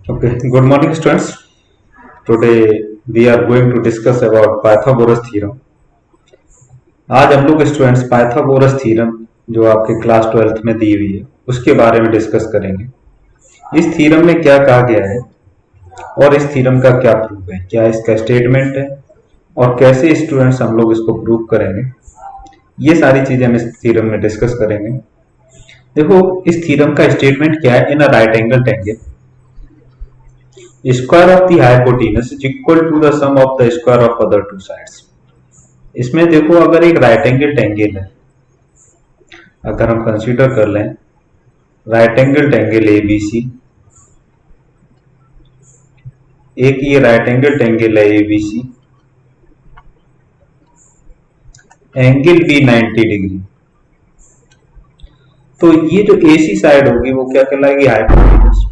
Okay, good morning students. Today we are going to discuss about Pythagoras theorem. आज हम लोग students Pythagoras theorem जो आपके class 12th में दी हुई है उसके बारे में डिस्कस करेंगे। इस थ्योरम में क्या कहा गया है और इस थ्योरम का क्या प्रूफ है, क्या इसका स्टेटमेंट है और कैसे स्टूडेंट्स हम लोग इसको प्रूव करेंगे, ये सारी चीजें हम इस थ्योरम में डिस्कस करेंगे। देखो, इस थ्योरम का स्टेटमेंट क्या है। In a right angle triangle square of the hypotenuse is equal to the sum of the square of other two sides। इसमें देखो, अगर एक राइट एंगल ट्रायंगल है, अगर हम कंसीडर कर लें राइट एंगल ट्रायंगल एबीसी, एक ये राइट एंगल ट्रायंगल है एबीसी, एंगल बी 90 डिग्री, तो ये जो एसी साइड होगी वो क्या कहलाएगी, हाइपोटेन्यूज।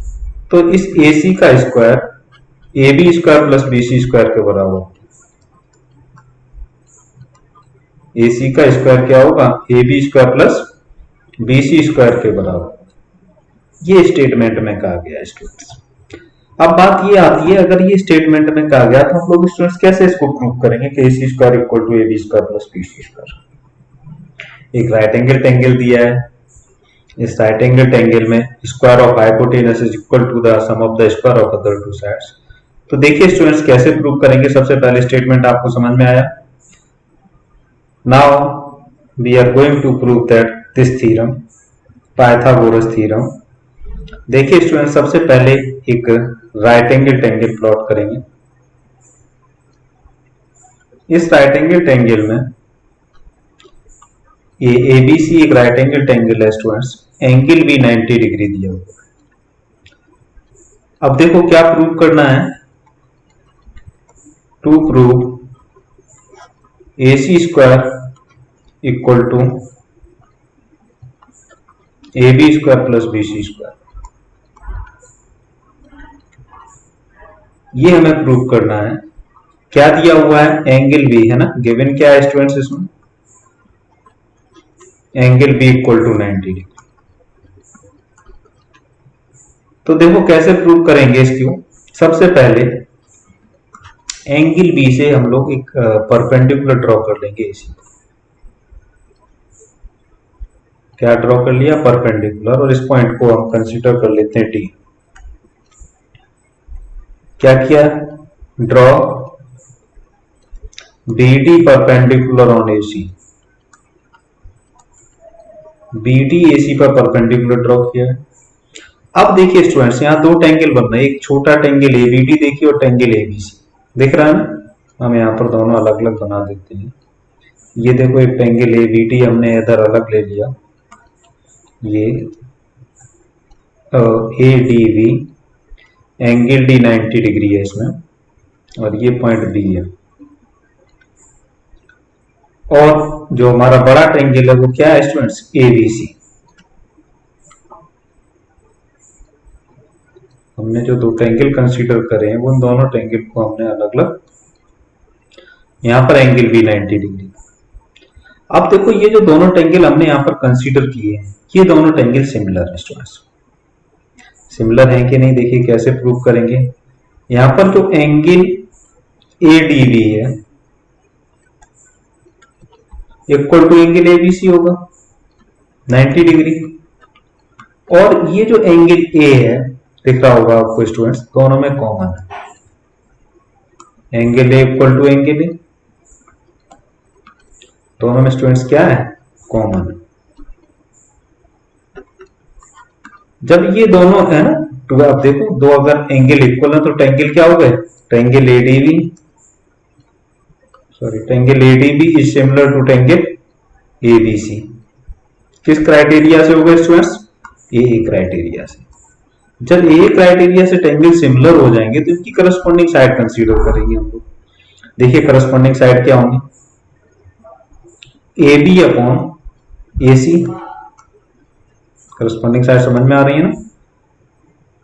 तो इस AC का square AB square plus BC square के बराबर होगा। AC का स्क्वायर क्या होगा, AB square plus BC square के बराबर। ये स्टेटमेंट में कहा गया स्टूडेंट्स। अब बात ये आती है, अगर ये स्टेटमेंट में कहा गया तो हम लोग स्टूडेंट्स कैसे इसको प्रूव करेंगे कि AC square equal to AB square plus BC square. एक राइट एंगल ट्रायंगल दिया है, इस राइट एंगल ट्रायंगल में square of hypotenuse is equal to the sum of the square of other two sides. तो देखिए students कैसे prove करेंगे। सबसे पहले स्टेटमेंट आपको समझ में आया। Now we are going to prove that this theorem, Pythagoras theorem. देखिए स्टूडेंट्स, सबसे पहले एक राइट एंगल ट्रायंगल प्लॉट करेंगे। इस राइट एंगल ट्रायंगल में ये ABC एक राइट एंगल ट्रायंगल है स्टूडेंट्स, एंगल भी 90 डिग्री दिया हुआ। अब देखो क्या प्रूव करना है। To prove AC square equal to AB square plus BC square, ये हमें प्रूव करना है। क्या दिया हुआ है, एंगल B है ना, गिवन क्या है स्टूडेंट्स इसमें, angle B equal to 90 degree. तो देखो कैसे प्रूव करेंगे इसको। सबसे पहले एंगल B से हम लोग एक परपेंडिकुलर ड्रॉ कर लेंगे AC। क्या ड्रॉ कर लिया, परपेंडिकुलर, और इस पॉइंट को हम कंसीडर कर लेते हैं T। क्या किया, draw BD perpendicular on AC, BD AC पर परपेंडिकुलर ड्रॉ किया है। अब देखिए स्टूडेंट्स, यहाँ दो ट्रायंगल बन रहे हैं, एक छोटा ट्रायंगल ABD देखिए और ट्रायंगल ABC दिख रहा है ना। हम यहाँ पर दोनों अलग अलग बना देते हैं। ये देखो, एक ट्रायंगल ABD हमने इधर अलग ले लिया, ये ADB, एंगल D 90 डिग्री है इसमें, और ये पॉइंट B है। और जो हमारा बड़ा ट्रायंगल है वो क्या है स्टूडेंट्स, ABC। हमने जो दो ट्रायंगल कंसीडर करे हैं वो दोनों ट्रायंगल को हमने अलग अलग, यहाँ पर एंगल भी 90 डिग्री। अब देखो, ये जो दोनों ट्रायंगल हमने यहाँ पर कंसीडर किए हैं, ये दोनों ट्रायंगल सिमिलर है स्टूडेंट्स। सिमिलर है कि नहीं, देखिए कैसे प्रूव करेंगे। यहाँ पर जो एंगल ADB है इक्वल टू एंगल ABC होगा 90 डिग्री, और ये जो एंगल A है दिख रहा होगा आपको स्टूडेंट्स, दोनों में कॉमन है। Angle A equal to angle A, दोनों में स्टूडेंट्स क्या है, कॉमन है। जब ये दोनों है ना, तो आप देखो दो अगर एंगल इक्वल है तो ट्रायंगल क्या हो गए, triangle ADB, triangle ADB is similar to triangle ABC। किस क्राइटेरिया से हो गए स्टूडेंट्स, ए क्राइटेरिया से। जब ए क्राइटेरिया से ट्रायंगल सिमिलर हो जाएंगे तो इनकी करस्पॉन्डिंग साइड कंसीडर करेंगे हम लोग। देखिए करस्पॉन्डिंग साइड क्या होंगी, AB upon AC, corresponding side समझ में आ रही है ना।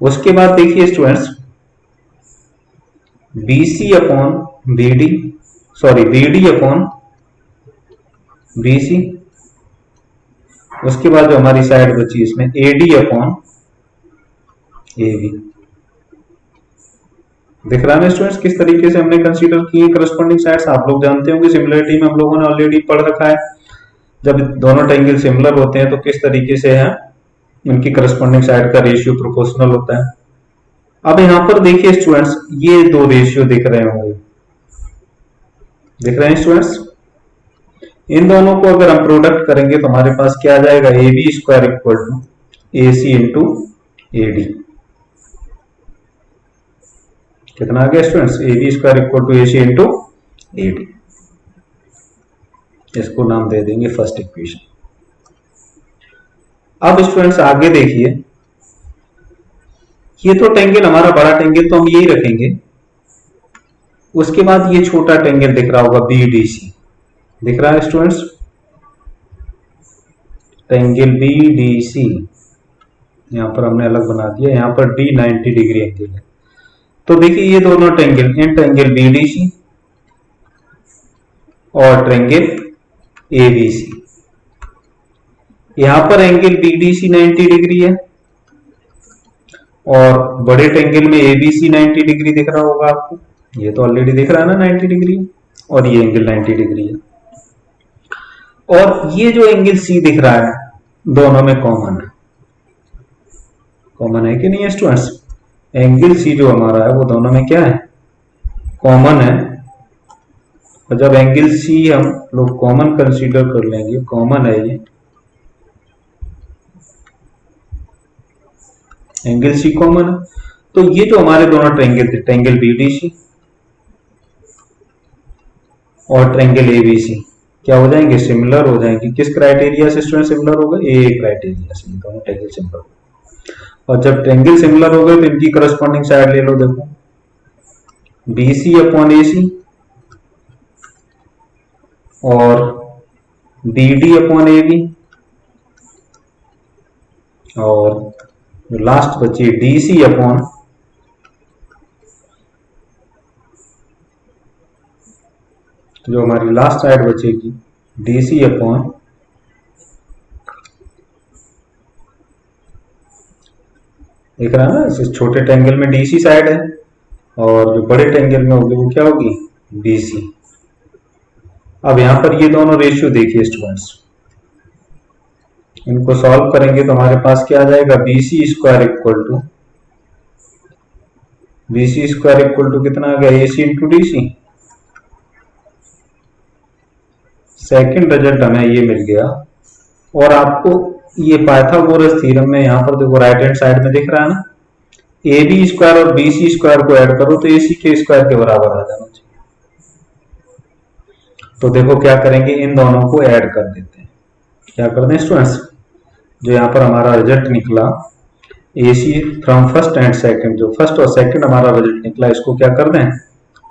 उसके बाद देखिए students, BC upon BD, BD upon BC। उसके बाद जो हमारी साइड बची इसमें AD अपॉन AB। दिख रहा है ना स्टूडेंट्स किस तरीके से हमने कंसीडर किए करस्पॉन्डिंग साइड्स। आप लोग जानते होंगे सिमिलरिटी में हम लोगों ने ऑलरेडी पढ़ रखा है, जब दोनों ट्रायंगल सिमिलर होते हैं तो किस तरीके से है उनकी करस्पॉन्डिंग साइड का रेशियो प्रोपोर्शनल होता है। अब यहां पर देखिए स्टूडेंट्स, ये दो रेशियो दिख रहे होंगे, दिख रहे हैं स्टूडेंट्स। इन दोनों को अगर हम प्रोडक्ट करेंगे तो हमारे पास क्या आ जाएगा, A B square equal to A C into A D. कितना आ गया students, A B square equal to A C into A D. इसको नाम दे देंगे फर्स्ट इक्वेशन। अब स्टूडेंट्स आगे देखिए, ये तो टेंगल हमारा बड़ा टेंगल तो हम यही रखेंगे, उसके बाद ये छोटा टेंगल दिख रहा होगा बी डी सी, दिख रहा है students, triangle B D C यहां पर हमने अलग बना दिया, यहां पर डी 90 डिग्री एंगल है। तो देखिए ये दोनों टेंगल, इन टेंगल बी डी सी और ट्रेंगल ए बी सी, यहां पर angle B D C 90 degree है और बड़े टेंगल में ए बी सी 90 डिग्री दिख रहा होगा आपको, ये तो ऑलरेडी दिख रहा है ना 90 डिग्री, और ये एंगल 90 डिग्री है। और ये जो एंगल सी दिख रहा है दोनों में कॉमन है, कॉमन है कि नहीं है स्टूडेंट्स। एंगल सी जो हमारा है वो दोनों में क्या है, कॉमन है। और जब एंगल सी हम लोग कॉमन कंसीडर कर लेंगे, कॉमन है ये एंगल सी कॉमन है, तो ये जो हमारे दोनों ट्रायंगल थे, ट्रायंगल बीडीसी और ट्रायंगल एबीसी, क्या हो जाएंगे, सिमिलर हो जाएंगे। किस क्राइटेरिया से स्टूडेंट सिमिलर हो गए, ए क्राइटेरिया से दोनों ट्रायंगल सिमिलर हो गए। और जब ट्रायंगल सिमिलर हो गए तो इनकी करस्पॉन्डिंग साइड ले लो, देखो बीसी अपॉन एसी और बीडी अपॉन एबी, और जो लास्ट बची डीसी अपॉन जो हमारी लास्ट साइड बचेगी डीसी अपॉन दिख रहा है ना, इस छोटे ट्रायंगल में डीसी साइड है और जो बड़े ट्रायंगल में होगी वो क्या होगी, बीसी। अब यहां पर ये दोनों रेशियो देखिए स्टूडेंट्स, इनको सॉल्व करेंगे तो हमारे पास क्या आ जाएगा, बीसी स्क्वायर इक्वल टू कितना आ गया, AC into DC. Second result हमें ये मिल गया। और आपको ये पाइथागोरस थ्योरम में यहां पर देखो राइट हैंड साइड में दिख रहा है ना, ए बी स्क्वायर और बी सी स्क्वायर को ऐड करो तो ए सी के स्क्वायर के बराबर आ जाना चाहिए। तो देखो क्या करेंगे, इन दोनों को ऐड कर देते हैं। क्या कर दें स्टूडेंट्स, जो यहाँ पर हमारा रिजल्ट निकला ए सी फ्रॉम फर्स्ट एंड सेकंड, जो फर्स्ट और सेकंड हमारा रिजल्ट निकला, इसको क्या कर दें,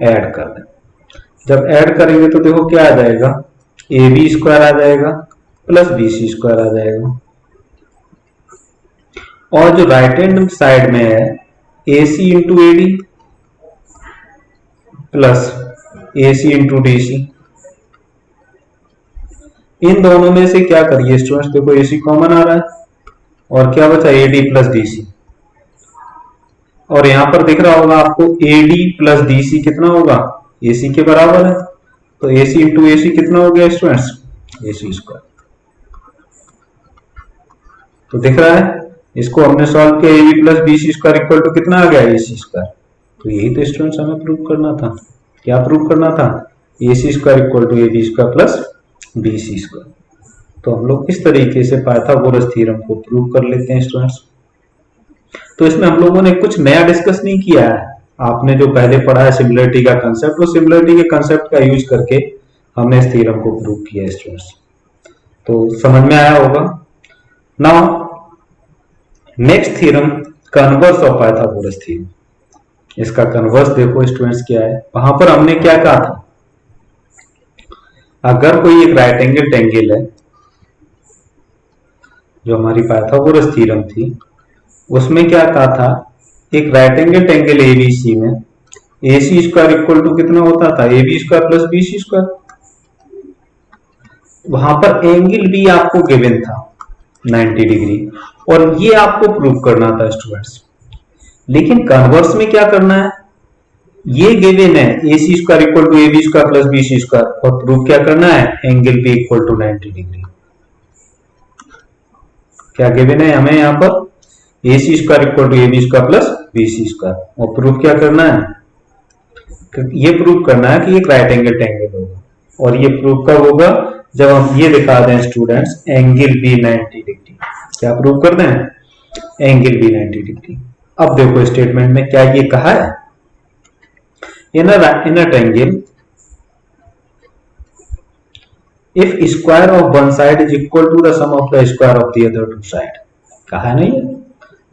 ऐड कर दें। जब ऐड करेंगे तो देखो क्या आ जाएगा, ए बी स्क्वायर आ जाएगा प्लस बी सी स्क्वायर आ जाएगा। और जो राइट हैंड साइड में है A C into A D plus A C into D C, इन दोनों में से क्या करिए स्टूडेंट्स, देखो ए सी कॉमन आ रहा है और क्या बचा, A D plus D C. और यहां पर दिख रहा होगा आपको A D plus D C कितना होगा, ए सी के बराबर है, तो ए सी इंटू ए सी कितना हो गया स्टूडेंट्स, ए सी स्क्वायर। तो दिख रहा है, इसको हमने सॉल्व किया, A B plus B C square equal to कितना आ गया, ए सी स्क्वायर। तो यही तो स्टूडेंट्स हमें प्रूव करना था। क्या प्रूव करना था, A C square equal to A B square plus B C square. तो हम लोग इस तरीके से पाइथागोरस थ्योरम को प्रूव कर लेते हैं स्टूडेंट्स। तो इसमें हम लोगों ने कुछ नया डिस्कस नहीं किया है, आपने जो पहले पढ़ा है सिमिलरिटी का कंसेप्ट, वो सिमिलरिटी के कंसेप्ट का यूज करके हमने इस थ्योरम को प्रूव किया है स्टूडेंट्स। तो समझ में आया होगा। Now next theorem, converse of Pythagoras theorem. इसका कन्वर्स देखो स्टूडेंट्स क्या है। वहां पर हमने क्या कहा था, अगर कोई एक राइट एंगल ट्रायंगल है, जो हमारी पाइथागोरस थ्योरम थी उसमें क्या कहा था, एक राइट एंगल ट्रायंगल एबीसी में A C square equal to कितना होता था, A B square plus B C square. वहां पर एंगल भी आपको गिवन था 90 डिग्री, और ये आपको प्रूव करना था स्टूडेंट्स। लेकिन कन्वर्स में क्या करना है, ये गिवन है AC square equal to AB square plus BC square, और प्रूफ क्या करना है, angle B equal to 90 degree. क्या गिवन है हमें यहाँ पर, AC square equal to AB square plus BC square, और प्रूफ क्या करना है, ये प्रूफ करना है कि एक राइट एंगल ट्रायंगल होगा, और ये प्रूफ कब होगा, जब हम ये दिखा दें स्टूडेंट्स एंगल B 90 डिग्री। क्या प्रूफ कर दें, एंगल B 90 डिग्री। अब देखो स्टेटमेंट में क्या ये कहा है, in a triangle if square of one side is equal to the sum of the square of the other two side, कहा नहीं,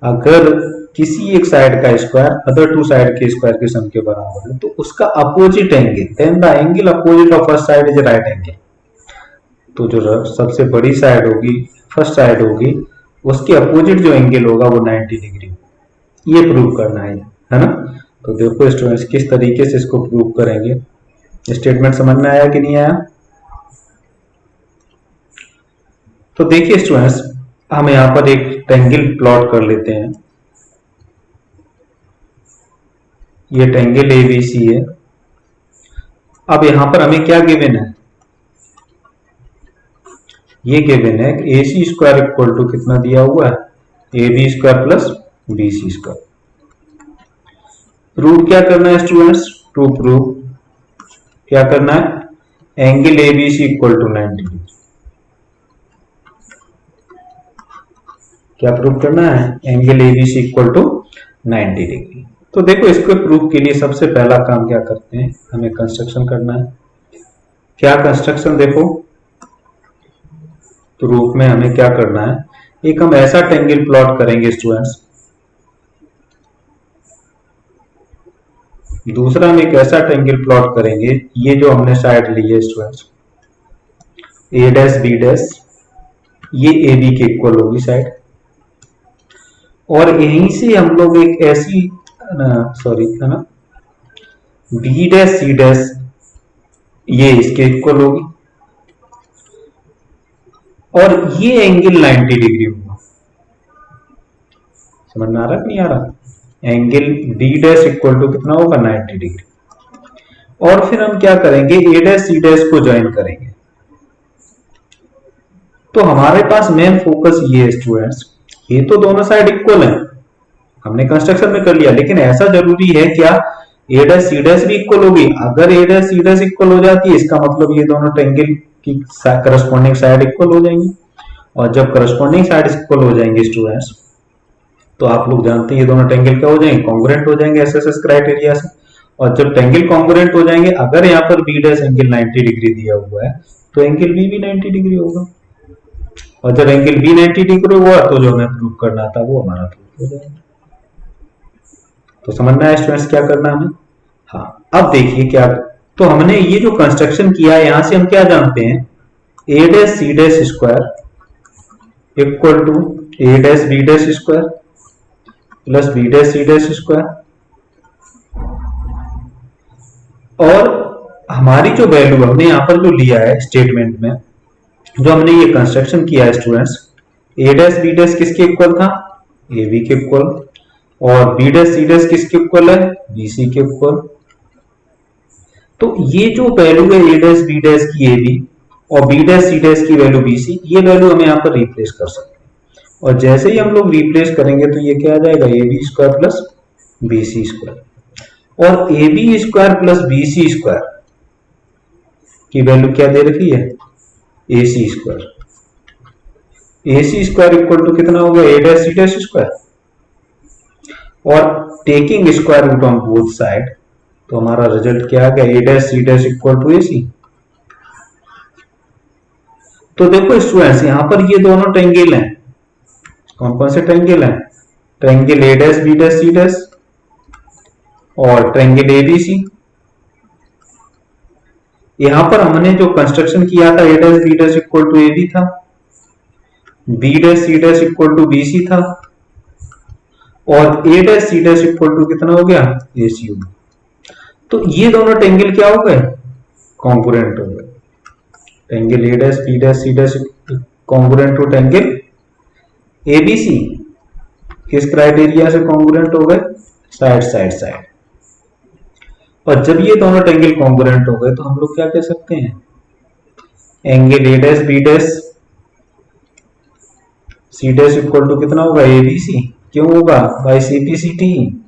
अगर किसी एक साइड का स्क्वायर अदर टू साइड के स्क्वायर के सम के बराबर है तो उसका opposite angle, then the angle opposite of first side is right angle. तो जो सबसे बड़ी साइड होगी, फर्स्ट साइड होगी, उसके अपोजिट जो एंगल होगा वो 90 डिग्री, ये प्रूव करना है ना। तो देखो स्टूडेंट्स किस तरीके से इसको प्रूव करेंगे, स्टेटमेंट समझ में आया कि नहीं आया। तो देखिए स्टूडेंट्स, हम यहां पर एक ट्रायंगल प्लॉट कर लेते हैं, ये ट्रायंगल ABC है। अब यहां पर हमें क्या गिवन है, ये गिवन है कि AC स्क्वायर इक्वल टू कितना दिया हुआ है, AB square plus BC square. Prove क्या करना है स्टूडेंट्स, टू प्रूव क्या करना है, angle ABC equal to 90 degree. क्या प्रूव करना है, angle ABC equal to 90 degree. तो देखो इसको प्रूव के लिए सबसे पहला काम क्या करते हैं, हमें कंस्ट्रक्शन करना है। क्या कंस्ट्रक्शन, देखो प्रूफ में हमें क्या करना है, एक हम ऐसा ट्रायंगल प्लॉट करेंगे स्टूडेंट्स, दूसरा हम एक ऐसा ट्रायंगल प्लॉट करेंगे, ये जो हमने साइड ली है students A dash B dash, ये AB के इक्वल होगी साइड, और यहीं से हम लोग एक ऐसी सॉरी है ना B डैश C डैश, ये इसके इक्वल होगी, और ये एंगल 90 डिग्री होगा। समझ में आ रहा है नहीं आ रहा, angle B dash equal to कितना होगा, 90 डिग्री। और फिर हम क्या करेंगे, A डैश C डैश को ज्वाइन करेंगे। तो हमारे पास मेन फोकस ये है स्टूडेंट्स, ये तो दोनों साइड इक्वल हैं, हमने कंस्ट्रक्शन में कर लिया, लेकिन ऐसा जरूरी है क्या, A डैश C डैश भी इक्वल होगी। अगर A dash C dash equal हो जाती है, इसका मतलब ये दोनों ट्रायंगल की करस्पॉन्डिंग साइड इक्वल हो जाएंगी, और जब करस्पॉन्डिंग साइड इक्वल हो जाएंगे स्टूडेंट्स, तो आप लोग जानते हैं ये दोनों ट्रायंगल क्या हो जाएंगे, कॉन्ग्रुएंट हो जाएंगे SSS क्राइटेरिया से। और जब ट्रायंगल कॉन्ग्रुएंट हो जाएंगे, अगर यहाँ पर B डैश एंगल 90 डिग्री दिया हुआ है तो एंगल B भी 90 डिग्री होगा, और जब एंगल B 90 डिग्री हुआ तो जो हमें प्रूव करना था वो हमारा प्रूव हो जाएगा। तो समझना है स्टूडेंट्स क्या करना हमें। हाँ, अब देखिए क्या, तो हमने ये जो कंस्ट्रक्शन किया है, यहां से हम क्या जानते हैं, A dash C dash square equal to A dash B dash square plus B dash C dash square, और हमारी जो वैल्यू हमने यहां पर जो लिया है स्टेटमेंट में, जो हमने ये कंस्ट्रक्शन किया है students, A dash B dash किसके इक्वल था, AB के इक्वल, और B डैश C डैश किसके इक्वल है, BC के इक्वल। तो ये जो वैल्यू है A डैश B डैश की AB और B डैश C डैश की वैल्यू BC, ये वैल्यू हमें यहाँ पर रिप्लेस कर सकते हैं, और जैसे ही हम लोग रिप्लेस करेंगे तो ये क्या आ जाएगा, AB square plus BC square, और AB square plus BC square की वैल्यू क्या दे रखी है, AC square. AC square equal to कितना हो गया, A dash C dash square, और taking square root on both side, तो हमारा रिजल्ट क्या आ गया, A dash C dash equal to AC। तो देखो स्टूडेंट्स, यहां पर ये दोनों ट्रायंगल हैं, कौन कौन से ट्रायंगल हैं, triangle A dash B dash C dash और ट्रायंगल ABC। यहां पर हमने जो कंस्ट्रक्शन किया था, A dash B dash equal to AB था, B dash C dash equal to BC था, और A dash C dash equal to कितना हो गया, AC हो गया। तो ये दोनों ट्रायंगल क्या हो गए, कॉन्ग्रुएंट हो गए, triangle A dash B dash C dash congruent to triangle ABC, किस क्राइटेरिया से कॉन्ग्रुएंट हो गए, साइड साइड साइड। और जब ये दोनों ट्रायंगल कॉन्ग्रुएंट हो गए तो हम लोग क्या कह सकते हैं, angle A dash B dash C dash equal to कितना होगा, ए बी सी, क्यों होगा, by C P C T,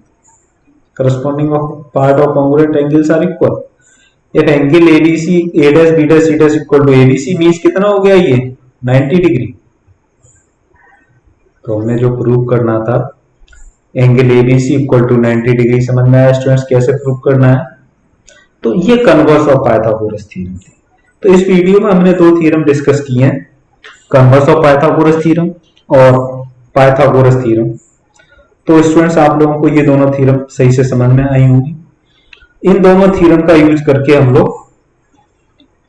corresponding part of congruent angles are equal. If angle A B C A dash B dash C dash equal to A B C means कितना हो गया ये 90 degree. तो हमें जो prove करना था angle A B C equal to 90 degree, समझ में आया स्टूडेंट्स कैसे प्रूव करना है। तो ये कन्वर्स ऑफ पाइथागोरस थ्योरम थी। तो इस वीडियो में हमने दो थ्योरम डिस्कस किए हैं, कन्वर्स ऑफ पाइथागोरस थ्योरम और पाइथागोरस थ्योरम। तो स्टूडेंट्स आप लोगों को ये दोनों थ्योरम सही से समझ में आई होंगी। इन दोनों थ्योरम का यूज करके हम लोग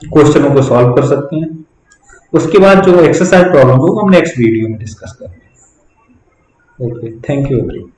क्वेश्चनों को सॉल्व कर सकते हैं। उसके बाद जो एक्सरसाइज प्रॉब्लम हो वो हम नेक्स्ट वीडियो में डिस्कस करेंगे। Okay, thank you everyone.